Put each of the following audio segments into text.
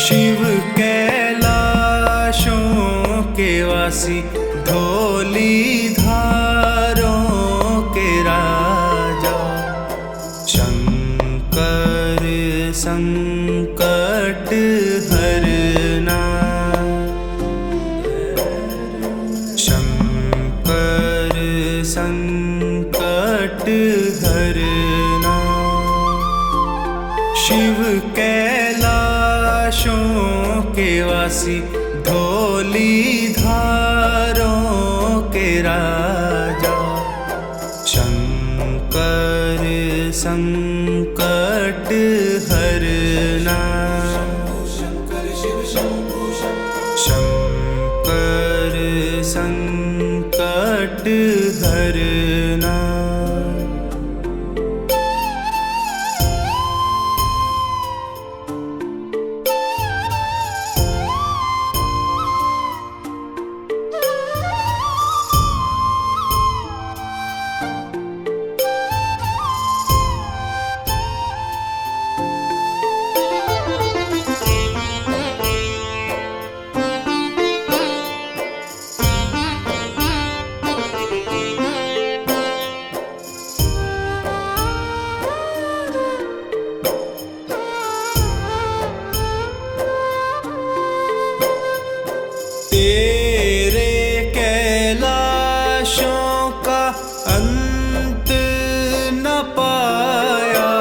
शिव कैलाशों के वासी, धौली धारों के राजा, शंकर संकट हरना, शंकर संकट हरना। शिव कैलाशों के वासी, धौली धारों के राजा, शंकर संकट हरना, शंकर संकट हरना। तेरे कैलाशों का अंत न पाया,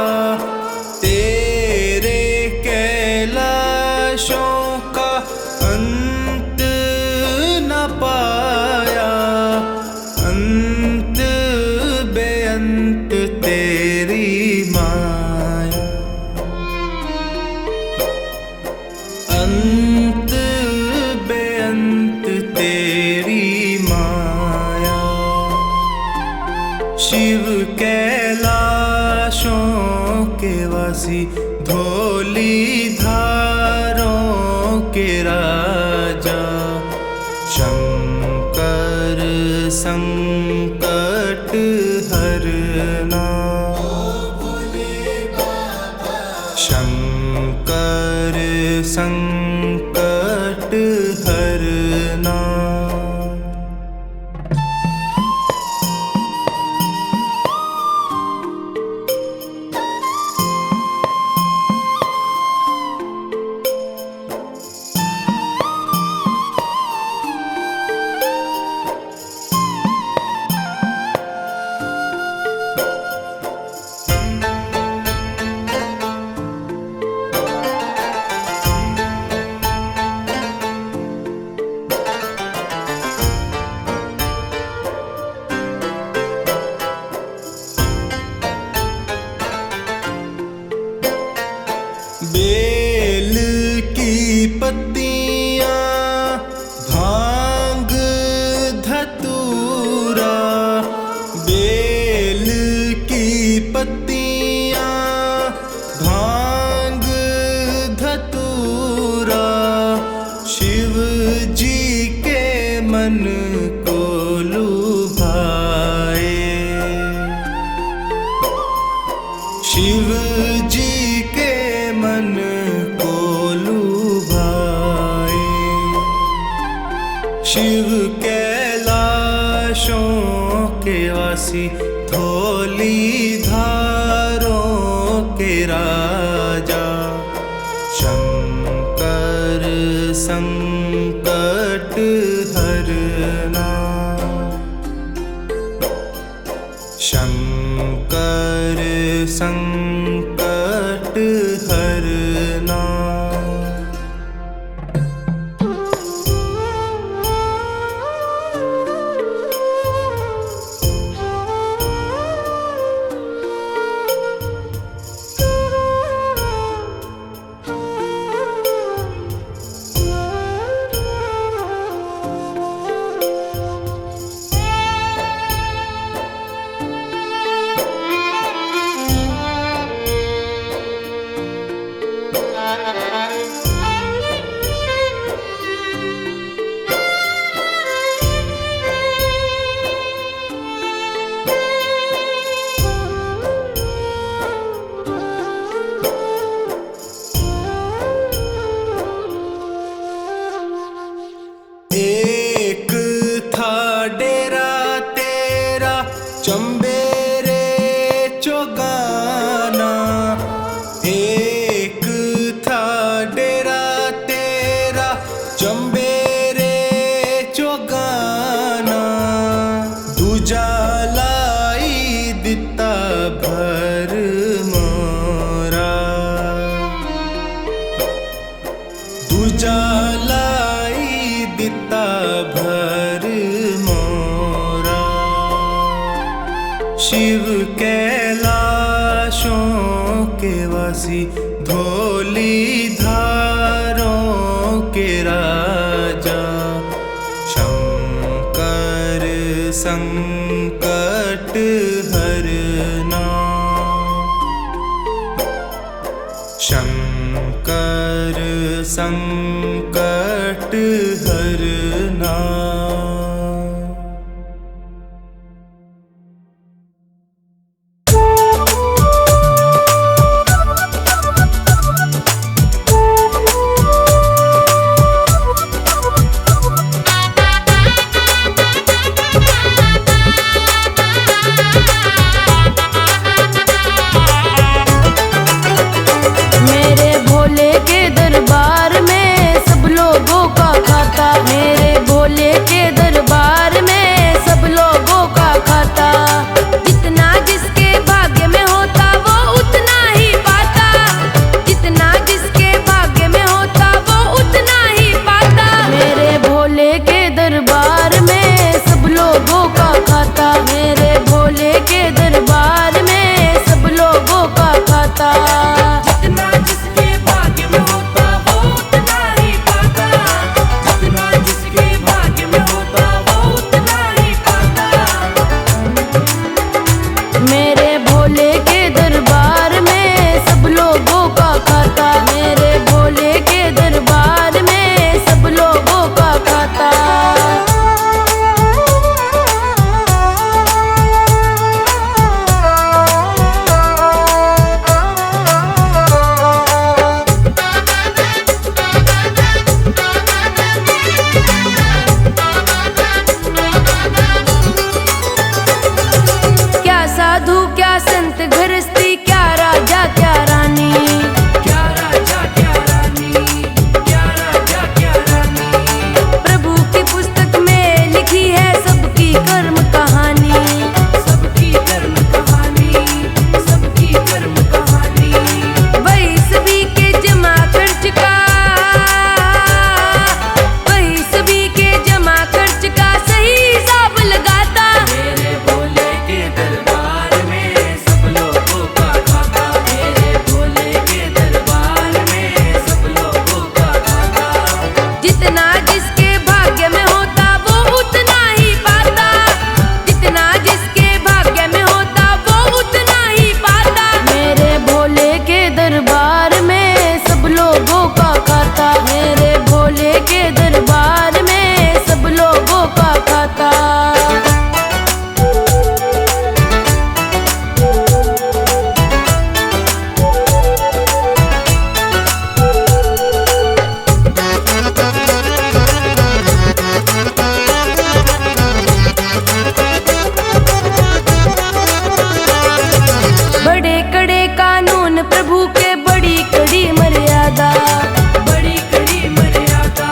तेरे कैलाशों का अंत न पाया, अंत बेअंत तेरी माया, अंत बेअंत तेरी माया। शिव कैलाशों के वासी, धौली धारों के राजा, शंकर संकट हरना, शंकर संकट हरना। बेल की पत्तियां, भांग धतूरा, बेल की पत्तियां, भांग धतूरा, शिव जी के मन को लुभाए, शिव जी के मन को लुभाए। शिव कैलाशों के वासी, धौली धारों के राजा, शंकर संकट हरना, शंकर संकट हरना। मुरलीधारों के राजा शंकर संकट हरना। शंकर संकट हरना। मेरे भोले के दरबार में सब लोगों का खाता। मेरे भोले के दरबार में सब लोगों का खाता। जितना जिसके भाग्य में होता वो उतना ही पाता। जितना जिसके भाग्य में होता वो उतना ही पाता। मेरे भोले के दरबार में सब लोगों का खाता। मेरे भोले के दरबार में सब लोगों का खाता। मेरे भोले के दरबार में सब लोगों का खाता। मेरे भोले के दरबार में सब लोगों का खाता। क्या साधु क्या संत गृहस्थी, क्या राजा क्या रानी। क्या राजा क्या रानी, क्या राजा क्या रानी। प्रभु की पुस्तक में लिखी है सबकी कर्म कहानी। सबकी कर्म कहानी, सबकी कर्म कहानी। वही सभी के जमा खर्च का, वही सभी के जमा खर्च का सही हिसाब लगाता। मेरे भोले के दरबार में सब लोगों का खाता। मेरे भोले के दरबार में सब लोगों का खाता। जितना जिसके भाग्य में होता वो उतना ही पाता। जितना जिसके भाग्य में होता वो उतना ही पाता। मेरे भोले के दरबार में सब लोगों का खाता। मेरे भोले के दरबार में सब लोगों का खाता। बड़े कड़े कानून प्रभु के, बड़ी कड़ी मर्यादा। बड़ी कड़ी मर्यादा,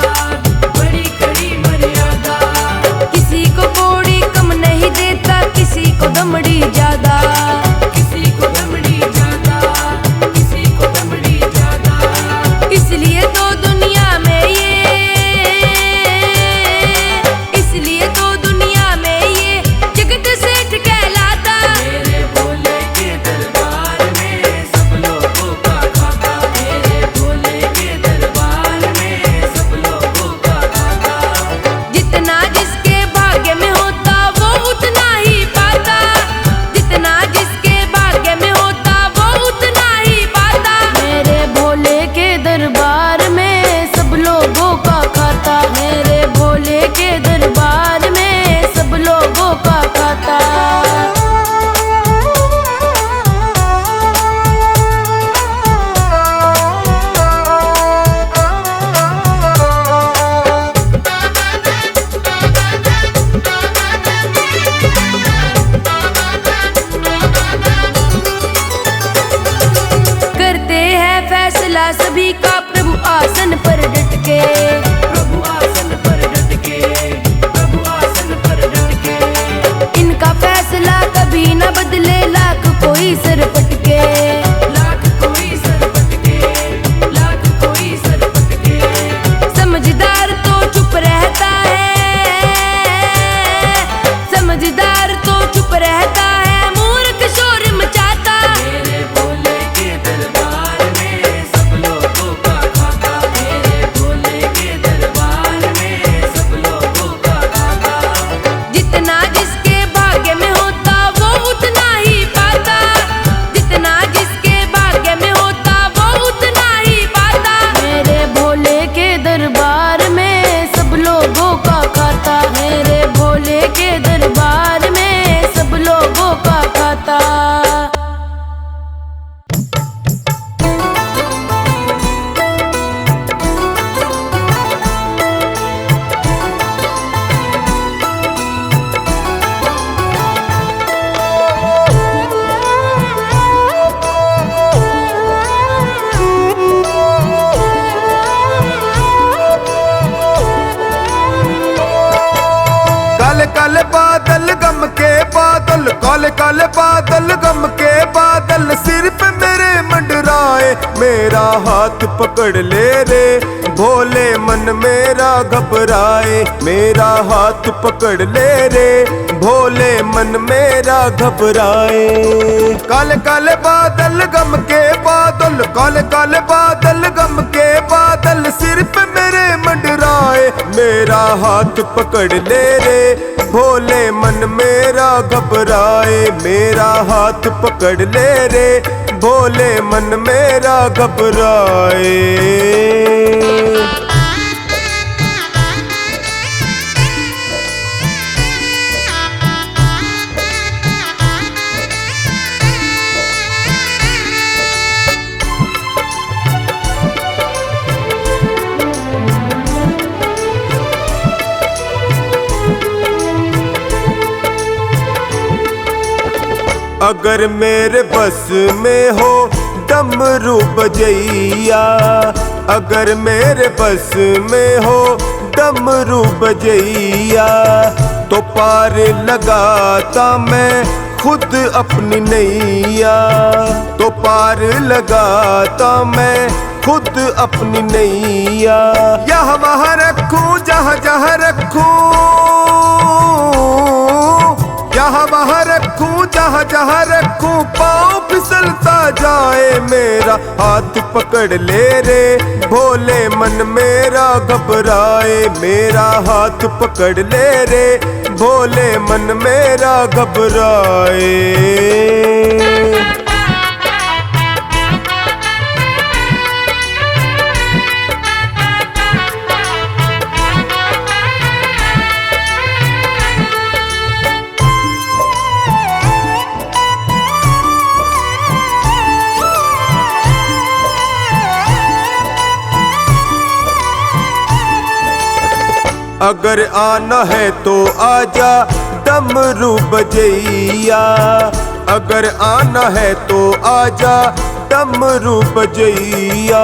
काले बादल गम के बादल सिर पे मेरे मंडराए, मेरा हाथ पकड़ ले रे भोले मन मेरा घबराए, मेरा हाथ पकड़ ले रे भोले मन मेरा घबराए। काले काले बादल गम के बादल, काले काले बादल गम के बादल सिर पे मेरे मंडराए, मेरा हाथ पकड़ ले रे भोले मन मेरा घबराए, मेरा हाथ पकड़ ले रे भोले मन मेरा घबराए। अगर मेरे बस में हो डमरू बजैया, अगर मेरे बस में हो डमरू बजैया, तो पार लगाता मैं खुद अपनी नैया, तो पार लगाता मैं खुद अपनी नैया। यहाँ वहाँ रखूं जहाँ जहाँ रखूं, यहाँ वहाँ रखूं जहाँ जहाँ रखूं, पाँव फिसलता जाए मेरा हाथ पकड़ ले रे भोले मन मेरा घबराए, मेरा हाथ पकड़ ले रे भोले मन मेरा घबराए। अगर आना है तो आजा डमरू बजैया, अगर आना है तो आजा डमरू बजैया,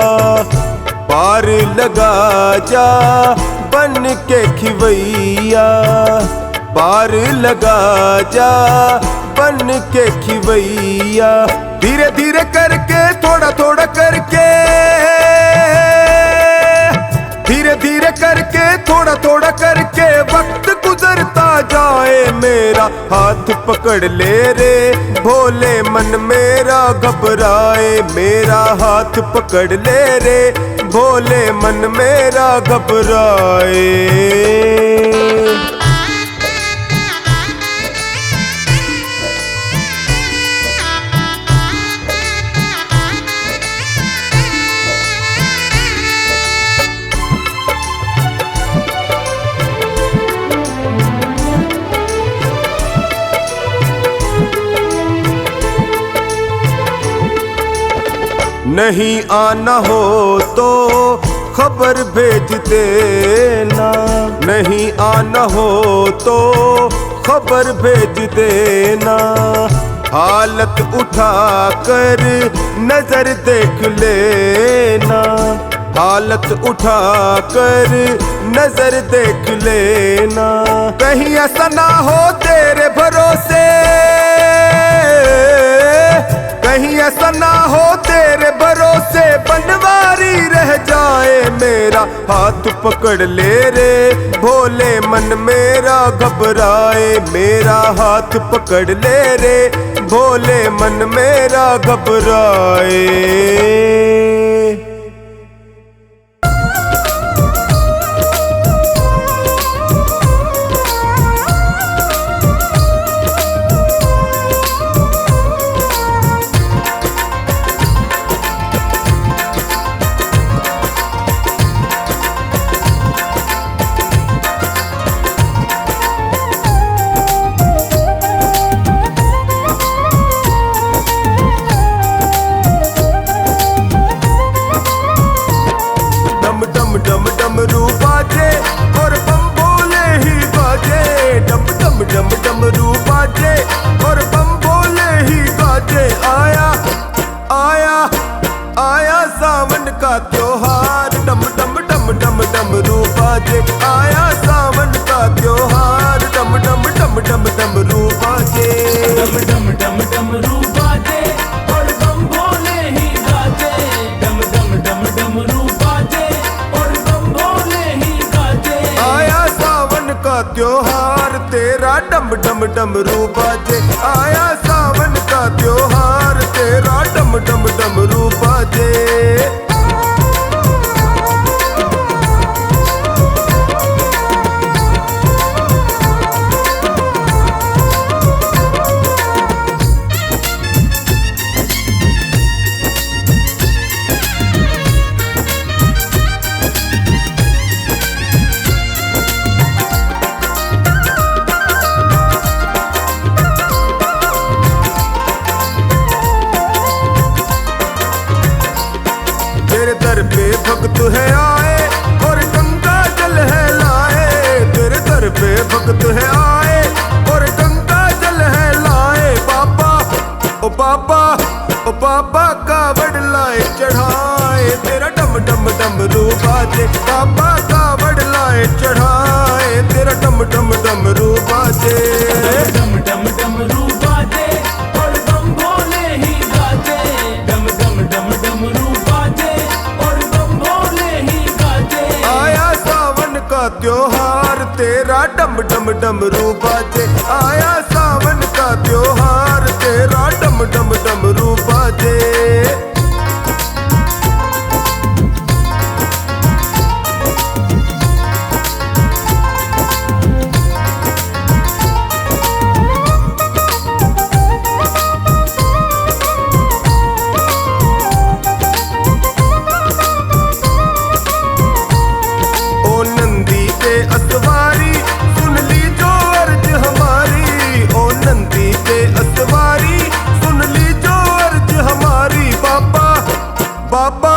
पार लगा जा बन के खिवैया, पार लगा जा बन के खिवैया। धीरे धीरे करके थोड़ा थोड़ा करके, धीरे धीरे करके थोड़ा थोड़ा करके वक्त गुजरता जाए, मेरा हाथ पकड़ ले रे भोले मन मेरा घबराए, मेरा हाथ पकड़ ले रे भोले मन मेरा घबराए। नहीं आना हो तो खबर भेज देना, नहीं आना हो तो खबर भेज देना, हालत उठा कर नजर देख लेना, हालत उठा कर नजर देख लेना। कहीं ऐसा ना हो तेरे भरोसे, कहीं ऐसा ना हो तेरे भरोसे बनवारी रह जाए, मेरा हाथ पकड़ ले रे भोले मन मेरा घबराए, मेरा हाथ पकड़ ले रे भोले मन मेरा घबराए। डमरू बाजे और बम बोले ही बाजे, डम डम डम डमरू बाजे और बम बोले ही बाजे। आया आया आया सावन का त्योहार, डम डम डम डम डमरू बाजे, आया सावन का त्योहार, डम डम डम डम डमरू बाजे। त्योहार तेरा डम डम डमरू बाजे। आया सावन का त्योहार तेरा डम डम डमरू बाजे। तेरे दर पे भक्त है आए और गंगा जल है लाए। तेरे दर पे भक्त है आए और गंगा जल है लाए। बाबा ओ बाबा ओ बाबा कावड़ लाए चढ़ाए। तेरा डम डम डमरू बाजे। बाबा कावड़ लाए चढ़ाए। तेरा डम डम डमरू बाजे। डम डम डमरू बाजे और बम भोले ही गाजे। डम डम डम डमरू बाजे और बम भोले ही गाजे। आया सावन का त्योहार तेरा डम डम डमरू बाजे। आया सावन का त्योहार तेरा डम डम डमरू बाजे। ओ नंदी के असवारी सुन ली जो अर्ज हमारी। ओ नंदी के असवारी सुन ली जो अर्ज हमारी। बाबा बाबा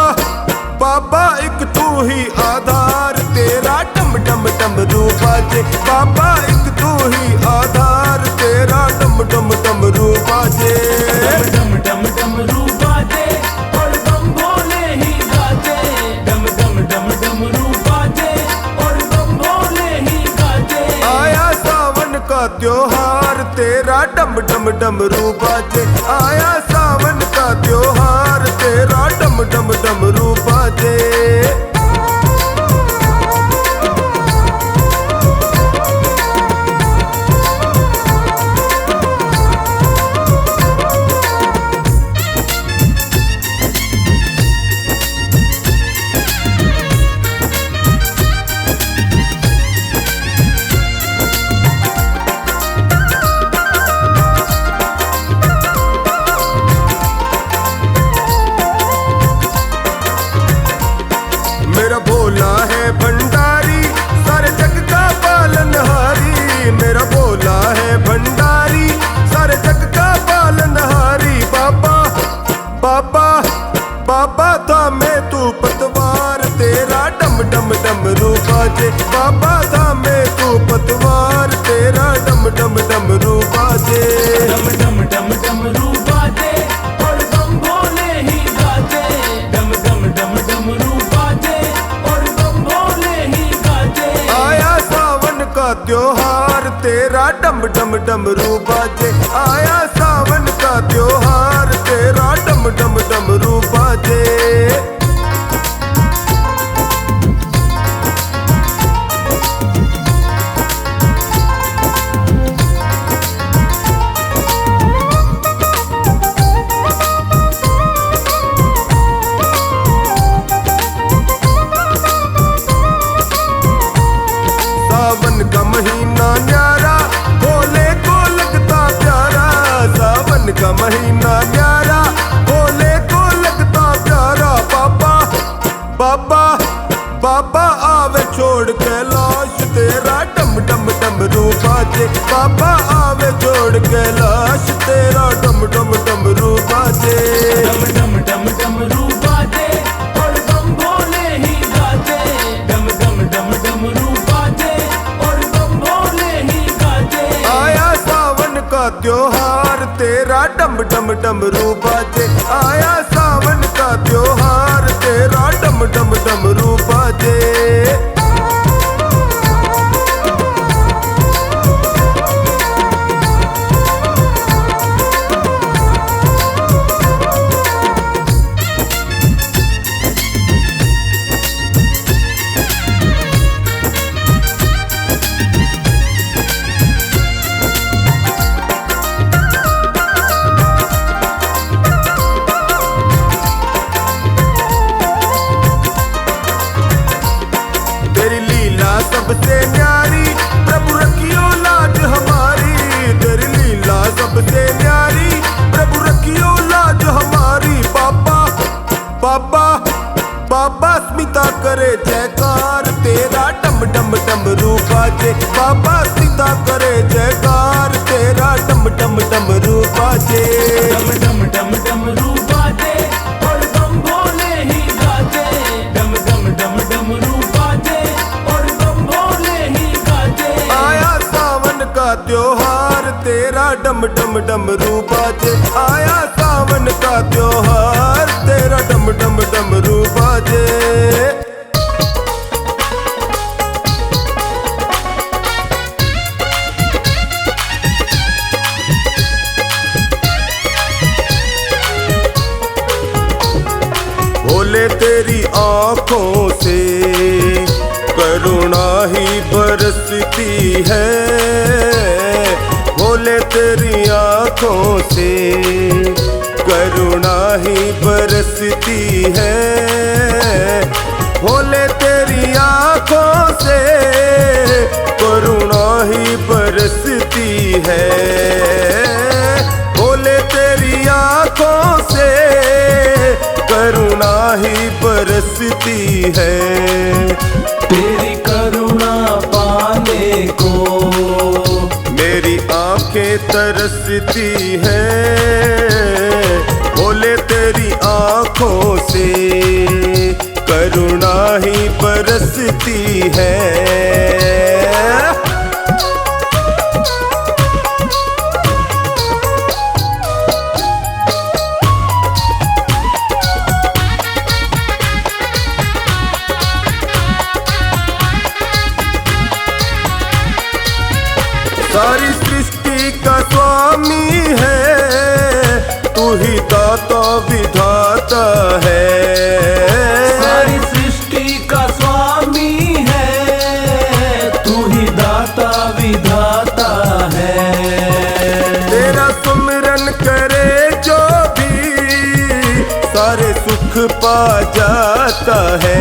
बाबा एक तू ही आधार तेरा डम डम डमरू बाजे। बाबा एक तू ही आधार तेरा डम डम डमरू बाजे। डम डम डमरू बाजे और बम भोले ही गाजे। डम डम डम डमरू बाजे और बम भोले ही गाजे। आया सावन का त्योहार तेरा डम डम डमरू बाजे। आया सावन का त्योहार तेरा डम डम डमरू बाजे। मेरा भोला है भंडारी सारे जग का पालनहारी। मेरा भोला है भंडारी सारे जग का पालनहारी। बाबा बाबा बाबा था मैं तू पतवार तेरा डम डम डमरू बाजे। बाबा था मैं तू पतवार तेरा डम डम डमरू बाजे। डम डम डम डमरू बाजे और बम भोले ही गाजे। डम डम डम डमरू बाजे और बम भोले ही गाजे। आया सावन का त्योहार तेरा डम डम डमरू बाजे। आया सावन का त्योहार तेरा डम डम डमरू बाजे। सावन का महीना न्यारा भोले को लगता प्यारा। सावन का महीना न्यारा भोले को लगता प्यारा। बाबा बाबा बाबा आवे छोड़ कैलाश तेरा डम डम डमरू बाजे। बाबा आवे छोड़ कैलाश तेरा डम डम डमरू बाजे। डम डम डम डमरू बाजे और बम भोले ही गाजे। डम डम डम डमरू बाजे और बम भोले ही गाजे। आया सावन का त्योहार तेरा डम डम डमरू बाजे। आया सावन का त्योहार तेरा डम डम डमरू बाजे। करे जयकार तेरा, डम डम डमरू बाजे। बाबा सीता करे जयकार तेरा, डम डम डमरू बाजे। डम डम डम डमरू बाजे और बम भोले ही गाजे। डम डम डम डमरू बाजे और बम भोले ही गाजे। आया सावन का त्योहार तेरा, डम डम डमरू बाजे। आया सावन का त्योहार तेरा, डम डम डमरू बाजे। भोले तेरी आँखों से करुणा ही बरसती है। भोले तेरी आँखों से करुणा ही बरसती है। भोले तेरी आँखों से करुणा ही बरसती है। भोले तेरी आँखों से करुणा ही बरसती है। तेरी करुणा पाने को मेरी आंखें तरसती हैं। भोले तेरी आंखों से करुणा ही बरसती है। सारी सृष्टि का स्वामी है, तू ही दाता विधाता है। सारी सृष्टि का स्वामी है, तू ही दाता विधाता है। तेरा सुमिरन करे जो भी सारे सुख पा जाता है।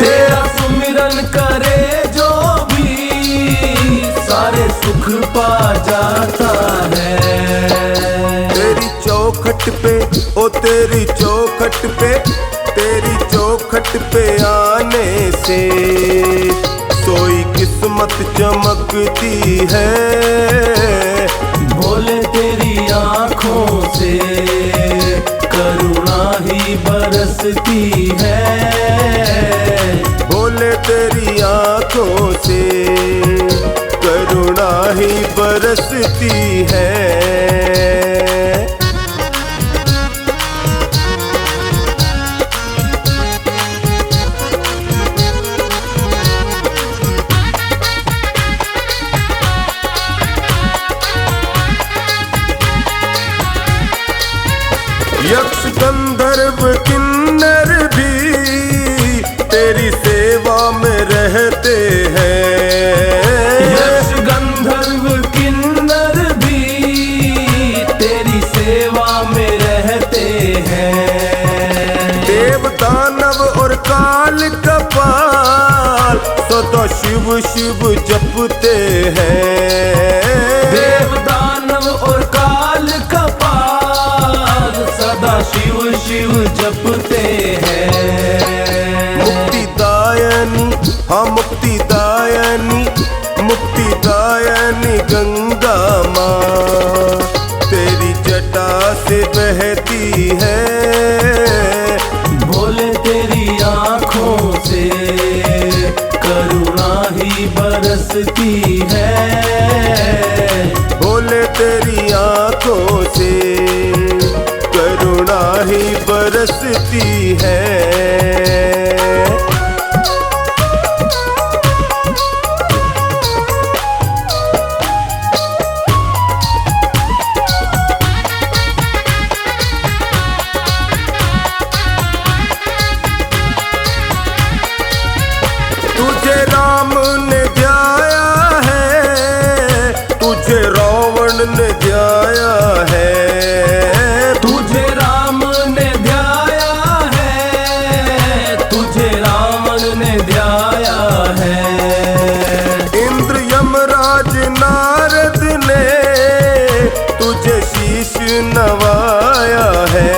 तेरा सुमिरन करे जो सारे सुख पा जाता है। तेरी चौखट पे ओ तेरी चौखट पे, तेरी चौखट पे आने से सोई किस्मत चमकती है। भोले तेरी आँखों से करुणा ही बरसती है। भोले तेरी आँखों से करुणा ही बरसती है। यक्ष गंधर्व किन्नर भी तेरी सेवा में रहते हैं। यक्ष गंधर्व किन्नर भी तेरी सेवा में रहते हैं। देव दानव और काल कपाल सदा शिव शिव जपते हैं। देव दानव और काल कपाल सदा शिव शिव जपते हैं। मुक्तिदायनी हाँ मुक्तिदायनी, मुक्तिदायनी गंगा माँ तेरी जटा से बहती है। भोले तेरी आँखों से करुणा ही बरसती है। भोले तेरी आँखों से करुणा ही बरसती है। तुझे राम ने ध्याया है, तुझे रावण ने ध्याया है। तुझे राम ने ध्याया है, तुझे रावण ने ध्याया है। इंद्र यमराज नारद ने तुझे शीश नवाया है।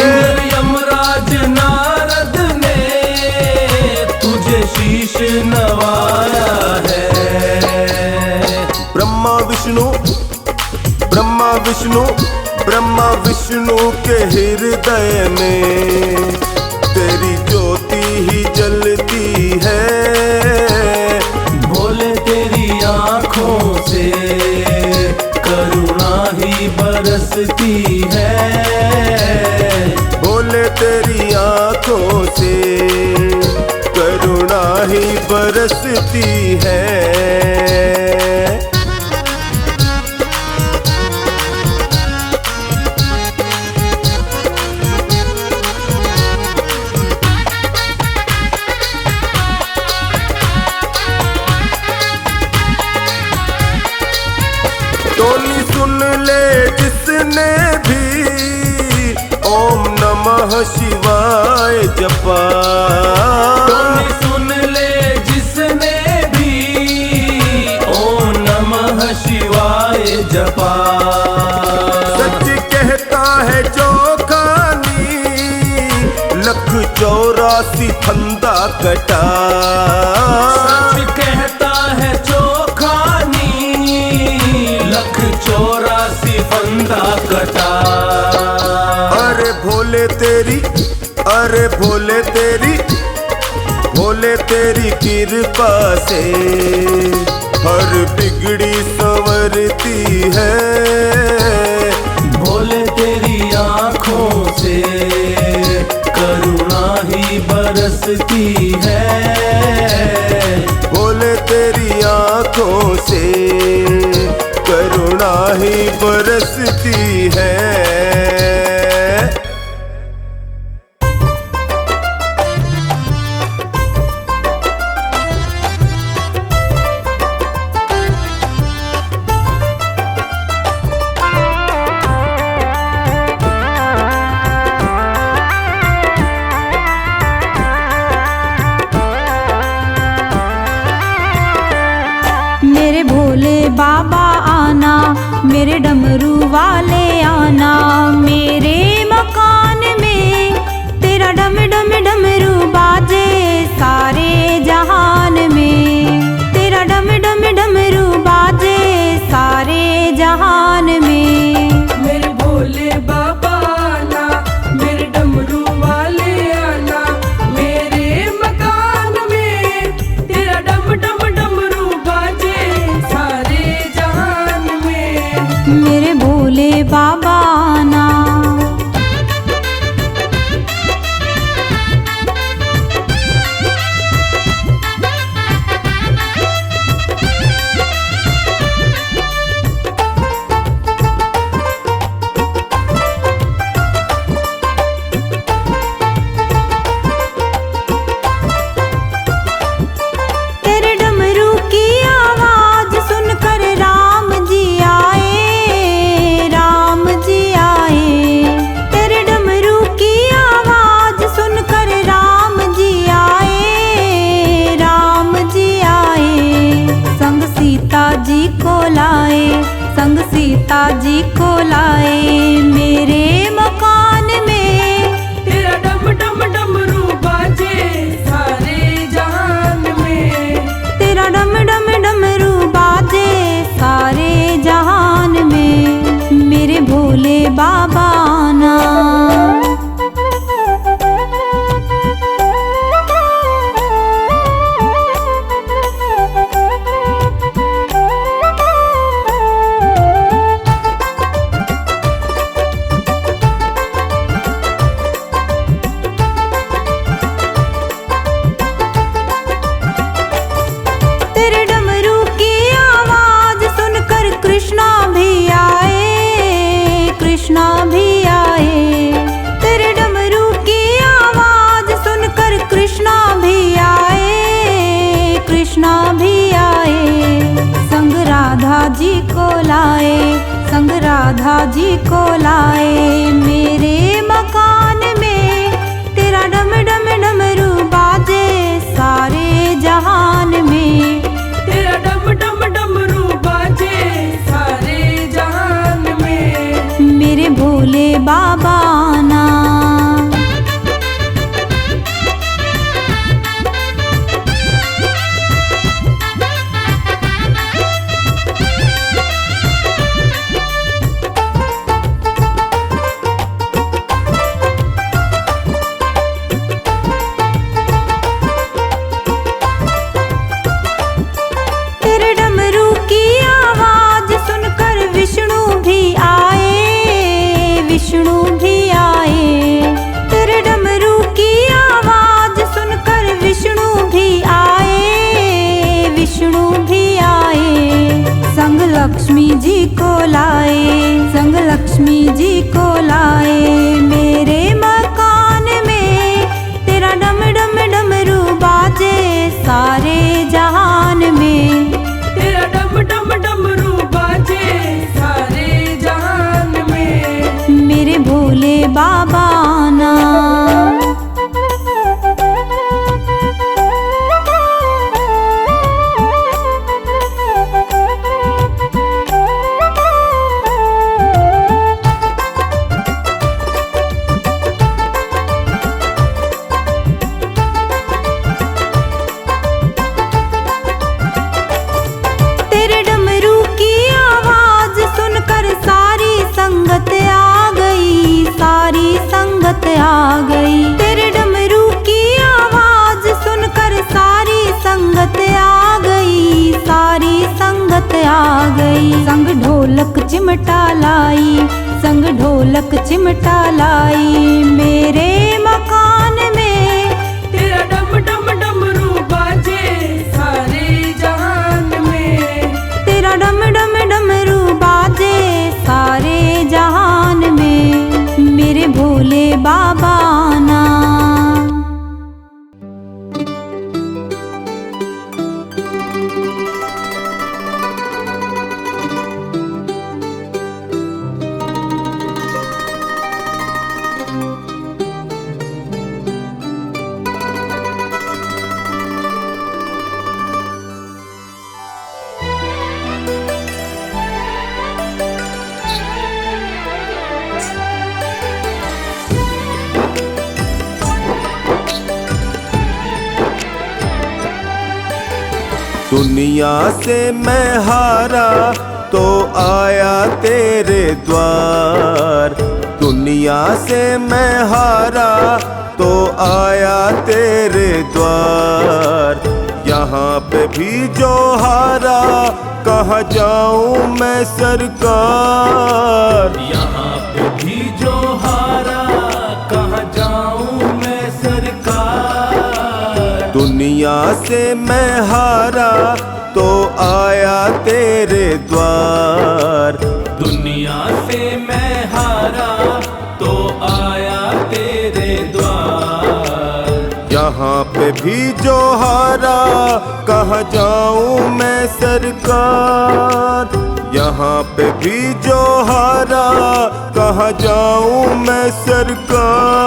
इंद्र यमराज नारद ने शीश नवाया है। ब्रह्मा विष्णु ब्रह्मा विष्णु ब्रह्मा विष्णु के हृदय में तेरी ज्योति ही जलती है। भोले तेरी आँखों से करुणा ही बरसती है। भोले तेरी आँखों से करुणा ही बरसती है। टोनी सुन ले जिसने भी ओम नमः शिवाय जपा। टोनी सुन ले जिसने भी ओम नमः शिवाय जपा। सच कहता है जो खानी 1,84 फंदा कटा। सच कहता है चोखानी 1,84 फंदा कटा। अरे भोले तेरी कृपा से हर बिगड़ी संवरती है। भोले तेरी आँखों से करुणा ही बरसती है। भोले तेरी आँखों से करुणा ही बरसती है। मेरे भोले बाबा आना, मेरे डमरू वाले आना, मेरे मकान में तेरा डम डम डमरू बाजे सारे जहान में। तेरा डम डम डमरू बाजे सारे जहान में। मेरे भोले बाबा आना, मेरे डमरू वाले आना, मेरे मकान में तेरा डम डम डमरू बाजे सारे जहान में। मेरे भोले बाबा आना। तेरे डमरू की आवाज सुनकर राम जी आए, राम जी आए। तेरे डमरू की आवाज सुनकर राम जी आए, राम जी आए। संग सीता जी को लाए, संग सीता जी को लाए मेरे मकान में। तेरा डम डम डमरू बाजे सारे जहान में। तेरा डम डम डमरू बाजे सारे जहान में। मेरे भोले बाबा आना। तेरे डमरू की आवाज सुनकर कृष्णा भी आए, कृष्णा भी आए। तेरे डमरू की आवाज सुनकर कृष्णा भी आए, कृष्णा भी आए। संग राधा जी को लाए, संग राधा जी को लाए मेरे मकान में। तेरा डम डम डमरू बाजे सारे जहान में। तेरा डम डम डमरू बाजे सारे जहान में। मेरे भोले बाबा आना। लक्ष्मी जी को लाए मेरे मकान में। तेरा डम डम डमरू बाजे सारे जहान में। तेरा डम डम डमरू बाजे सारे जहान में। मेरे भोले बाबा आना। तेरे डमरू की आवाज सुनकर सारी संगत आ गई, सारी संगत आ गई। तेरे डमरू की आवाज सुनकर सारी संगत आ गई, सारी संगत आ गई। संग ढोलक चिमटा लाई, संग ढोलक चिमटा लाई मेरे मकान में। तेरा डम डम डमरू बाजे सारे जहान में। तेरा डम डम डमरू बाजे सारे जहान में। मेरे भोले बाबा आना। दुनिया से मैं हारा तो आया तेरे द्वार। दुनिया से मैं हारा तो आया तेरे द्वार। यहाँ पे भी जो हारा कहाँ जाऊँ मैं सरकार। यहाँ पे भी जो हारा कहाँ जाऊँ मैं सरकार। दुनिया से मैं हारा तो आया तेरे द्वार। दुनिया से मैं हारा तो आया तेरे द्वार। यहाँ पे भी जो हारा कहाँ जाऊँ मैं सरकार। यहाँ पे भी जो हारा कहाँ जाऊँ मैं सरकार।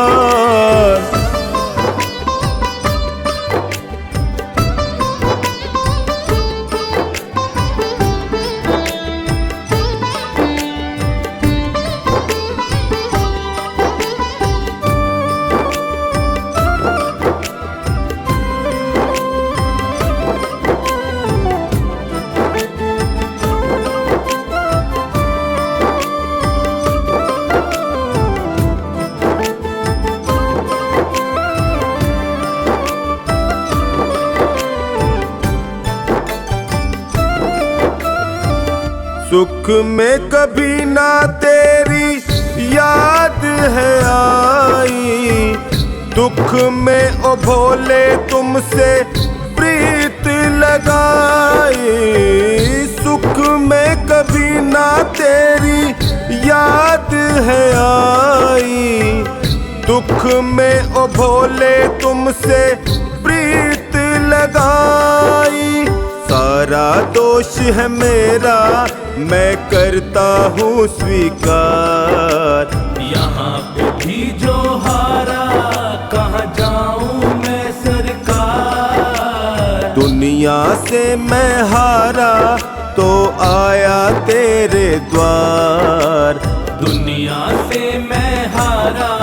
सुख में कभी ना तेरी याद है आई। दुख में ओ भोले तुमसे प्रीत लगाई। सुख में कभी ना तेरी याद है आई। दुख में ओ भोले तुमसे प्रीत लगाई। सारा दोष है मेरा मैं करता हूँ स्वीकार। यहाँ पे भी जो हारा कहाँ जाऊँ मैं सरकार। दुनिया से मैं हारा तो आया तेरे द्वार। दुनिया से मैं हारा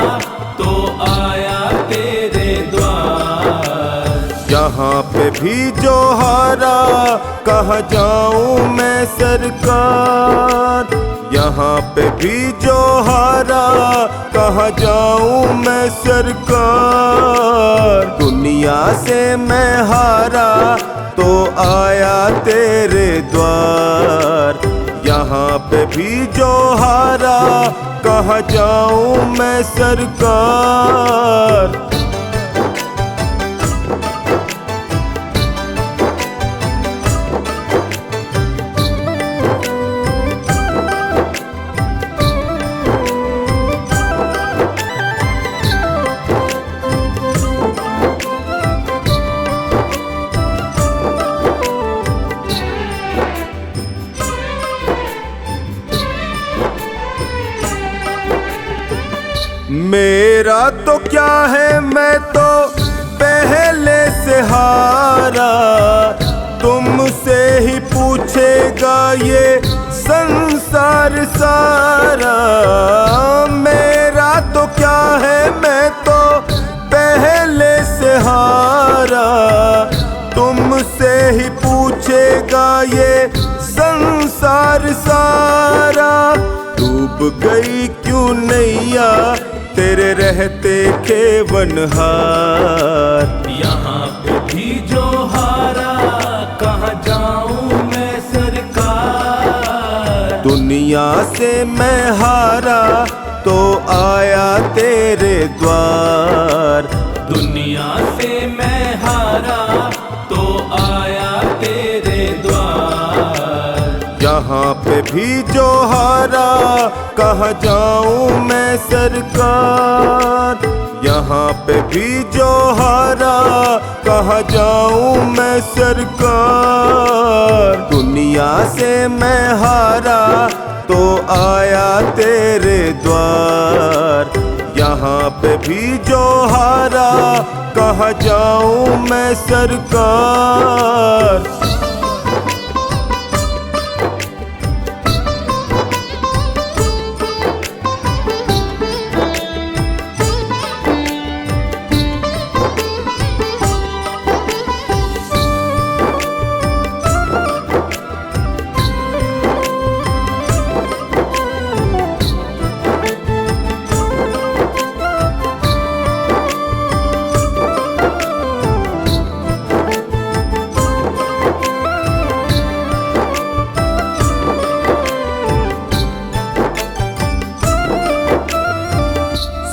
तो आया तेरे द्वार। यहाँ पे भी जो हारा कहाँ जाऊँ मैं सरकार। यहाँ पे भी जो हारा कहाँ जाऊँ मैं सरकार। दुनिया से मैं हारा तो आया तेरे द्वार। यहाँ पे भी जो हारा कहाँ जाऊँ मैं सरकार। तो क्या है, मैं तो पहले से हारा, तुमसे ही पूछेगा ये संसार सारा। मेरा तो क्या है, मैं तो पहले से हारा, तुमसे ही पूछेगा ये संसार सारा। डूब गई क्यों नैया तेरे रहते खेवनहार। यहाँ पे भी जो हारा, कहाँ जाऊं मैं सरकार। दुनिया से मैं हारा तो आया तेरे द्वार। दुनिया से मैं हारा तो आया तेरे द्वार। यहाँ पे भी जो हारा, कहाँ जाऊं मैं सरकार। यहाँ पे भी जो हारा, कहाँ जाऊं मैं सरकार। दुनिया से मैं हारा तो आया तेरे द्वार। यहाँ पे भी जो हारा, कहाँ जाऊं मैं सरकार।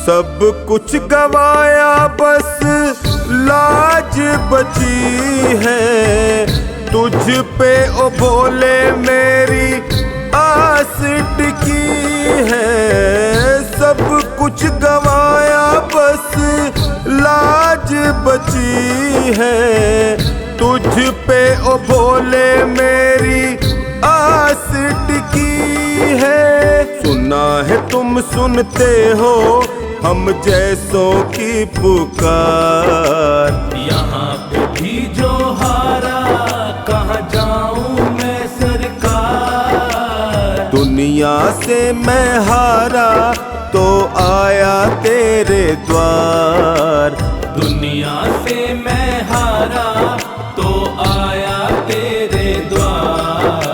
सब कुछ गवाया बस लाज बची है। तुझ पे ओ भोले मेरी आस टिकी है। सब कुछ गवाया बस लाज बची है। तुझ पे ओ भोले मेरी आस टिकी है। सुना है तुम सुनते हो हम जैसों की पुकार। यहाँ पे भी जो हारा, कहाँ जाऊं मैं सरकार। दुनिया से मैं हारा तो आया तेरे द्वार। दुनिया से मैं हारा तो आया तेरे द्वार।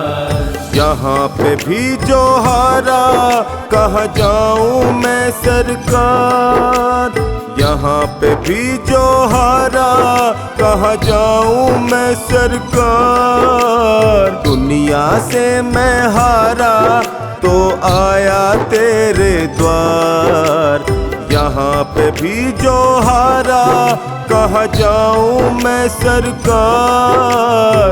यहाँ पे भी जो हारा, कहाँ जाऊं मैं सरकार। यहाँ पे भी जो हारा, कहाँ जाऊं मैं सरकार। दुनिया से मैं हारा तो आया तेरे द्वार। यहाँ पे भी जो हारा, कहाँ जाऊं मैं सरकार।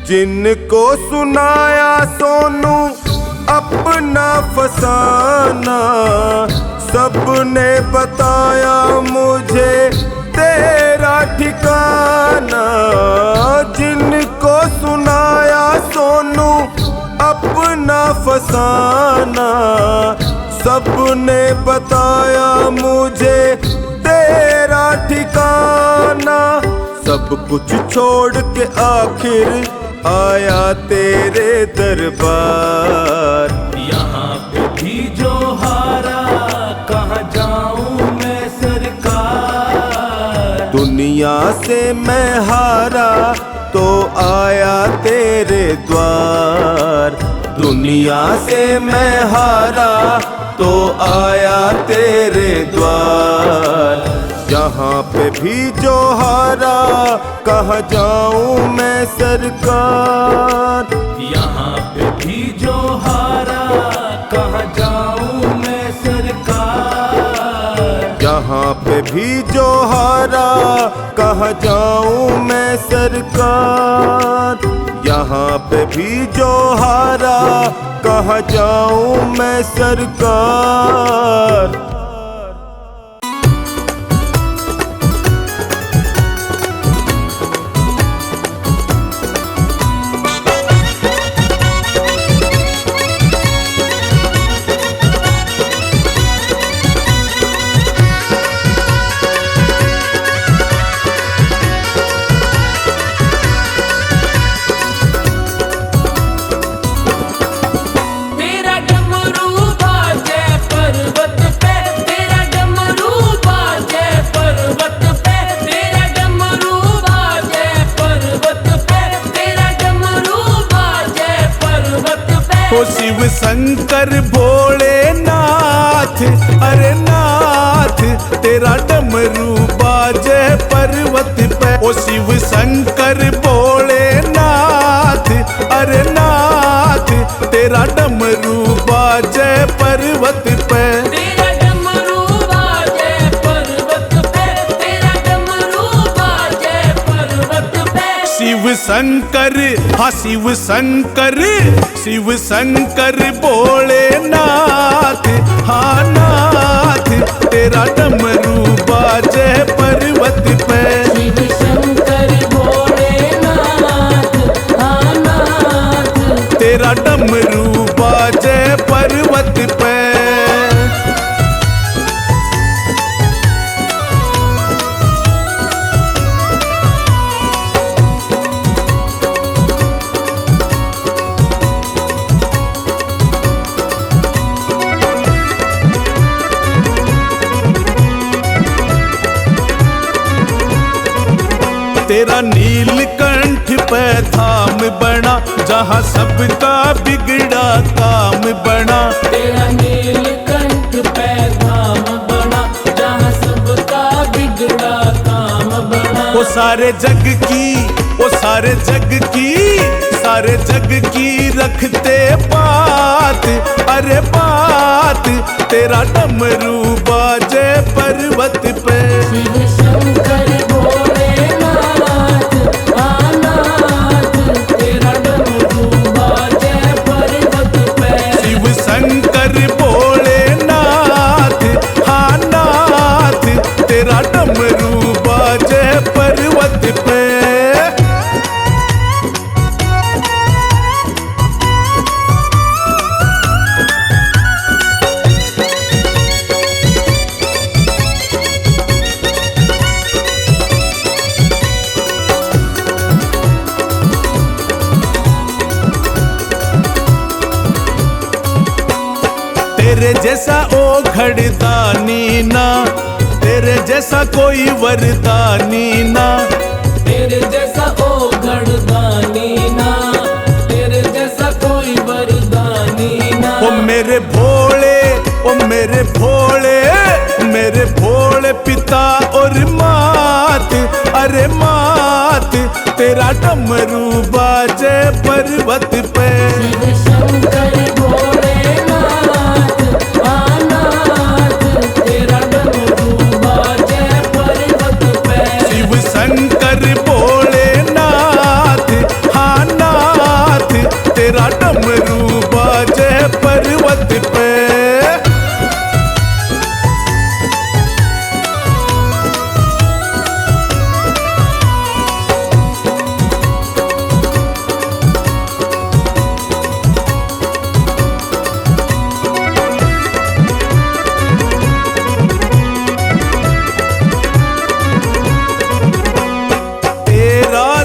जिनको सुनाया सोनू अपना फसाना, सबने बताया मुझे तेरा ठिकाना। जिनको सुनाया सोनू अपना फसाना, सबने बताया मुझे तेरा ठिकाना। सब कुछ छोड़ के आखिर आया तेरे दरबार। यहाँ पे भी जो हारा, कहाँ जाऊं मैं सरकार। दुनिया से मैं हारा तो आया तेरे द्वार। दुनिया से मैं हारा तो आया तेरे द्वार। यहाँ पे भी जो हारा, कहाँ जाऊं मैं सरकार। यहाँ पे भी जो हारा, कहाँ जाऊं मैं सरकार। यहाँ पे भी जो हारा, कहाँ जाऊं मैं सरकार। यहाँ पे भी जो हारा, कहाँ जाऊं मैं सरकार। तेरा डमरू बाजे पर्वत पे, तेरा डमरू बाजे पर्वत पे, तेरा डमरू बाजे पर्वत पे, तेरा डमरू बाजे पर्वत पे। ओ शिव शंकर भोलेनाथ, अरे नाथ तेरा डमरू बाजे पर्वत पे। ओ शिव शंकर भोलेनाथ, अरे नाथ तेरा डमरू बाजे पर्वत पे। तेरा डमरू बाजे पर्वत पे, तेरा डमरू बाजे पर्वत पे। शिव शंकर, हाँ शिव शंकर, शिव शंकर भोलेनाथ, हाँ नाथ तेरा डमरू बाजे पर्वत पे। शिव शंकर भोलेनाथ, हाँ नाथ। तेरा डमरू बाजे पर्वत पे। तेरा नीलकंठ पे धाम बना, जहाँ सबका बिगड़ा काम बना। तेरा नीलकंठ पे धाम बना, जहाँ सबका बिगड़ा काम बना। वो सारे जग की, वो सारे जग की, सारे जग की रखते बात, अरे बात तेरा डमरू बाजे पर्वत पे। शिव शंकर भोलेनाथ, हाँ नाथ तेरा डमरू बाजे पर्वत पे। शिव शंकर भोलेनाथ, हाँ नाथ तेरा डमरू बाजे पर्वत पे। तेरे जैसा ओ घड़दानी ना, तेरे जैसा कोई वरदानी ना। तेरे जैसा ओ घड़दानी ना, तेरे जैसा कोई वरदानी ना। ओ मेरे भोले, ओ मेरे भोले, मेरे भोले पिता और मात, अरे मात तेरा डमरू बाजे पर्वत पे। शिव शंकर भोलेनाथ, हाँ नाथ तेरा डमरू बाजे पर्वत पे। शिव शंकर भोलेनाथ, हाँ नाथ तेरा डमरू बाजे पर्वत पे।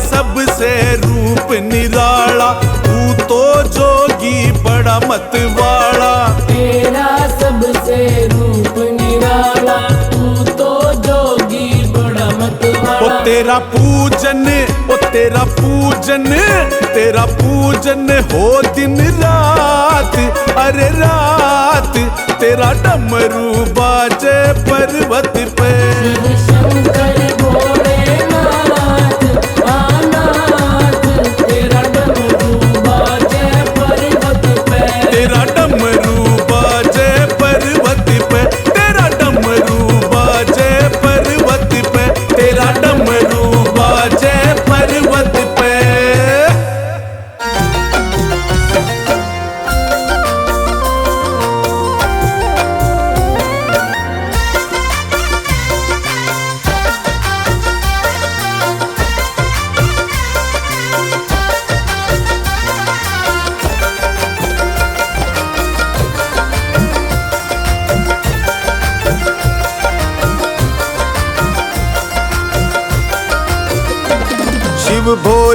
सबसे रूप निराला, तू तो जोगी बड़ा मतवाला। तेरा सबसे रूप निराला, तू तो जोगी बड़ा मतवाला। ओ तेरा पूजन, ओ तेरा पूजन, तेरा पूजन हो दिन रात, अरे रात तेरा डमरू बाजे पर्वत पे। शिव शंकर भोलेनाथ, हाँ नाथ तेरा डमरू बाजे पर्वत पे। तेरा डमरू बाजे पर्वत पे, तेरा डमरू बाजे पर्वत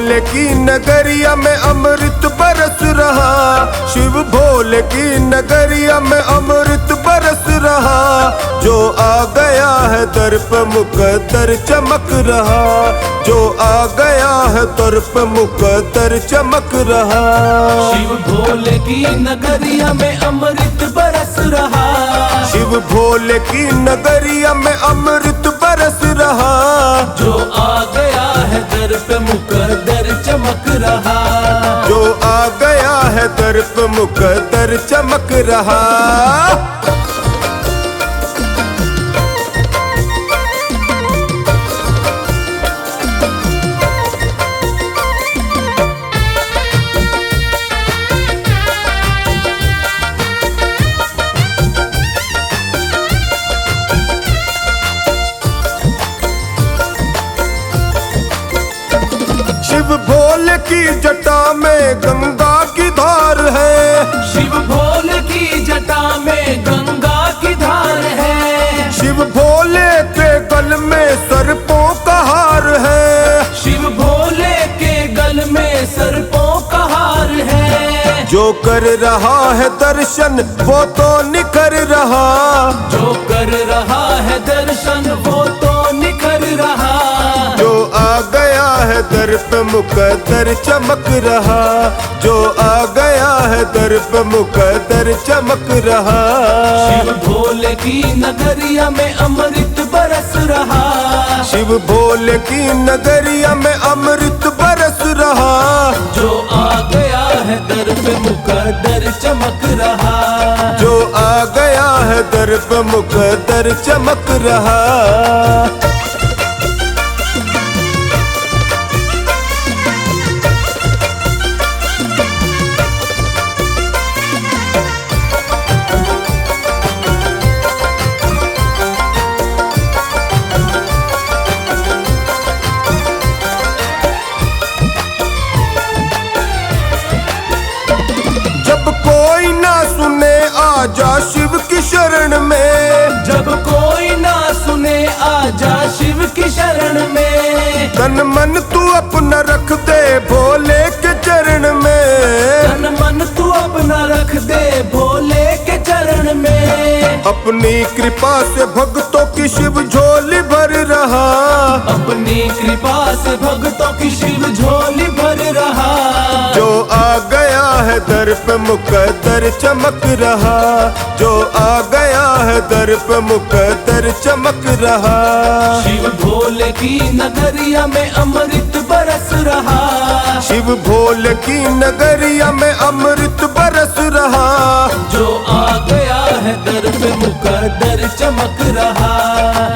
भोले की नगरिया में अमृत बरस रहा, शिव भोले की नगरिया में अमृत बरस रहा। जो आ गया है दर पे मुकद्दर चमक रहा, जो आ गया है दर पे मुकद्दर चमक रहा। शिव भोले की नगरिया में अमृत बरस रहा, शिव भोले की नगरिया में अमृत बरस रहा। जो आ गया है दर पे मुकद्दर चमक रहा, जो आ गया है दर पे मुकद्दर चमक रहा। शिव भोले की जटा में गंगा की धार है, शिव भोले की जटा में गंगा की धार है। शिव भोले के गल में सर्पों का हार है, शिव भोले के गल में सर्पों का हार है। जो कर रहा है दर्शन वो तो निखर रहा, जो कर रहा है दर्शन वो तो निखर रहा। जो आ गया है दर पे मुकद्दर चमक रहा, जो आ गया है दर पे मुकद्दर चमक रहा। शिव भोले की नगरिया में अमृत बरस रहा, शिव भोले की नगरिया में अमृत बरस रहा। जो आ गया है दर पे मुकद्दर चमक रहा, जो आ गया है दर पे मुकद्दर चमक रहा। जब कोई ना सुने आजा शिव की शरण में, जब कोई ना सुने आजा शिव की शरण में। तन मन तू अपना रख दे भोले के चरण में, तन मन तू अपना रख दे भोले के चरण में। अपनी कृपा से भक्तों की शिव झोली भर रहा, अपनी कृपा से भक्तों की शिव झोली भर रहा। जो आ गया है दर पे मुकद्दर चमक रहा, जो आ गया है दर पे मुकद्दर चमक रहा। शिव भोले की नगरिया में अमृत बरस रहा, शिव भोले की नगरिया में अमृत बरस रहा। जो आ गया है दर पे मुकद्दर चमक रहा,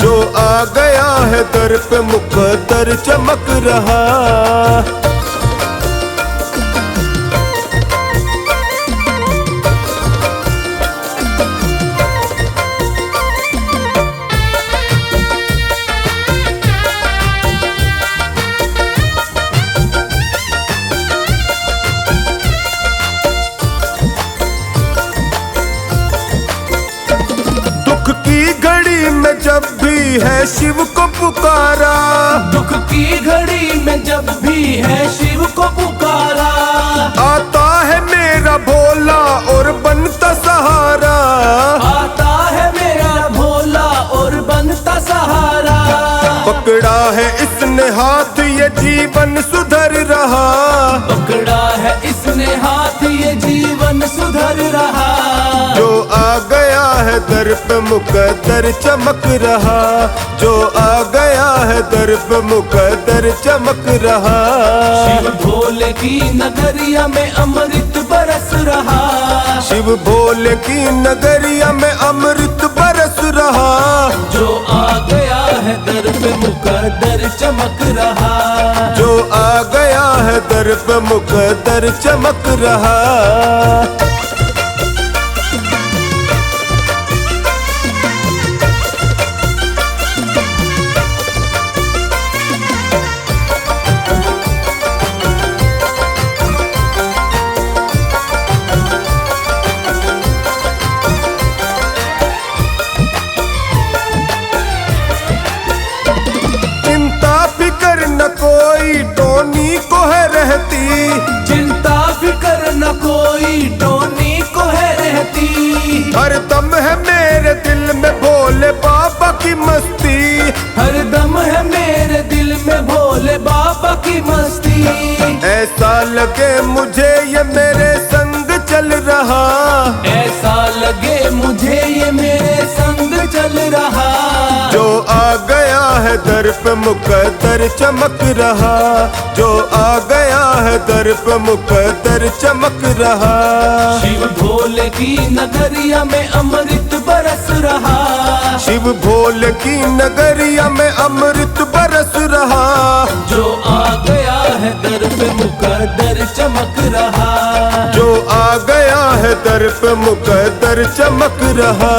जो आ गया है दर पे मुकद्दर चमक रहा। दुख की घड़ी में जब भी है शिव को पुकारा, दुख की घड़ी में जब भी है शिव को पुकारा। आता है मेरा भोला और बनता सहारा, आता है मेरा भोला और बनता सहारा। पकड़ा है इसने हाथ ये जीवन सुधर रहा, पकड़ा है इसने हाथ ये जीवन सुधर रहा। जो आ गया है दर पे मुकद्दर चमक रहा, जो आ गया है दर पे मुकद्दर चमक रहा। शिव भोले की नगरिया में अमृत बरस रहा, शिव भोले की नगरिया में अमृत बरस रहा। जो आ गया है दर पे मुकद्दर चमक रहा, जो आ गया है दर पे मुकद्दर चमक रहा। चिंता फिकर न कोई टोनी को है रहती, चिंता फिकर न कोई टोनी को है रहती। हर दम है मेरे दिल में भोले बाबा की मस्ती, हर दम है मेरे दिल में भोले बाबा की मस्ती। ऐसा लगे मुझे ये मेरे संग चल रहा, ऐसा लगे मुझे ये मेरे संग चल रहा। जो आ गया है दर पे मुकद्दर चमक रहा, जो आ गया है दर पे मुकद्दर चमक रहा। शिव भोले की नगरिया में अमृत बरस रहा, शिव भोले की नगरिया में अमृत बरस रहा। जो आ गया है दर पे मुकद्दर चमक रहा, जो आ गया है दर पे मुकद्दर चमक रहा।